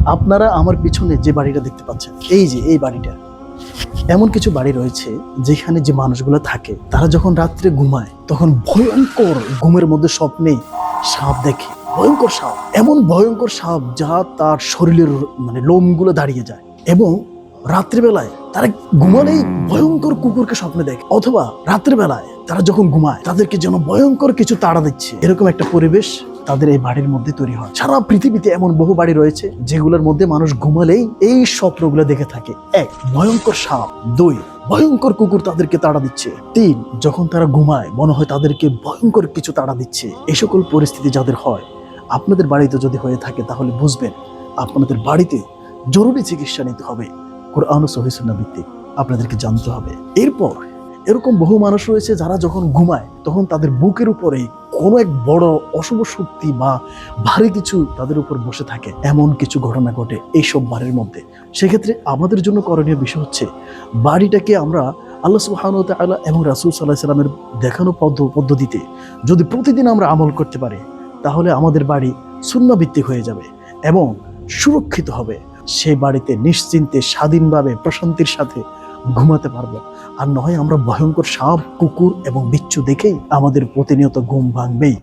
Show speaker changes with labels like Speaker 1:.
Speaker 1: আপনারা আমার পিছনে যে বাড়িটা দেখতে পাচ্ছেন, এই যে এই বাড়িটা, এমন কিছু বাড়ি রয়েছে যেখানে যে মানুষগুলো থাকে তারা যখন রাত্রে ঘুমায় তখন ভয়ঙ্কর ঘুমের মধ্যে স্বপ্নে সাপ দেখে। ভয়ঙ্কর সাপ, এমন ভয়ঙ্কর সাপ যা তার শরীরের লোমগুলো দাঁড়িয়ে যায়। এবং রাত্রিবেলায় তারা ঘুমালেই ভয়ঙ্কর কুকুরকে স্বপ্নে দেখে, অথবা রাত্রিবেলায় তারা যখন ঘুমায় তাদেরকে যেন ভয়ঙ্কর কিছু তাড়া দিচ্ছে, এরকম একটা পরিবেশ তাদের এই বাড়ির মধ্যে তৈরি হয়। সারা পৃথিবীতে এমন বহু বাড়ি রয়েছে যেগুলোর মধ্যে মানুষ ঘুমালেই এই স্বপ্নগুলো দেখে থাকে। এক, ভয়ঙ্কর সাপ। দুই, ভয়ঙ্কর কুকুর তাদেরকে তাড়া দিচ্ছে। তিন, যখন তারা ঘুমায় মনে হয় তাদেরকে ভয়ঙ্কর কিছু তাড়া দিচ্ছে। এই সকল পরিস্থিতি যাদের হয়, আপনাদের বাড়িতে যদি হয়ে থাকে তাহলে বুঝবেন আপনাদের বাড়িতে জরুরি চিকিৎসা নিতে হবে। কোরআন ও সহিহ সুন্নাহ ভিত্তিক আপনাদেরকে জানতে হবে। এরপর এরকম বহু মানুষ রয়েছে যারা যখন ঘুমায় তখন তাদের বুকের উপরে কোনো এক বড় অশুভ শক্তি বা ভারী কিছু তাদের উপর বসে থাকে। এমন কিছু ঘটনা ঘটে এইসব বাড়ির মধ্যে। সেক্ষেত্রে আমাদের জন্য করণীয় বিষয় হচ্ছে বাড়িটাকে আমরা আল্লাহ সুবহানাহু ওয়া তাআলা এবং রাসূল সাল্লাল্লাহু আলাইহি সাল্লামের দেখানো পদ্ধতিতে যদি প্রতিদিন আমরা আমল করতে পারি তাহলে আমাদের বাড়ি সুন্নাহ ভিত্তিক হয়ে যাবে এবং সুরক্ষিত হবে। সেই বাড়িতে নিশ্চিন্তে স্বাধীনভাবে প্রশান্তির সাথে ঘুমাতে পারবো। আর নয় আমরা ভয়ঙ্কর সাপ, কুকুর এবং বিচ্ছু দেখেই আমাদের প্রতিনিয়ত ঘুম ভাঙবেই।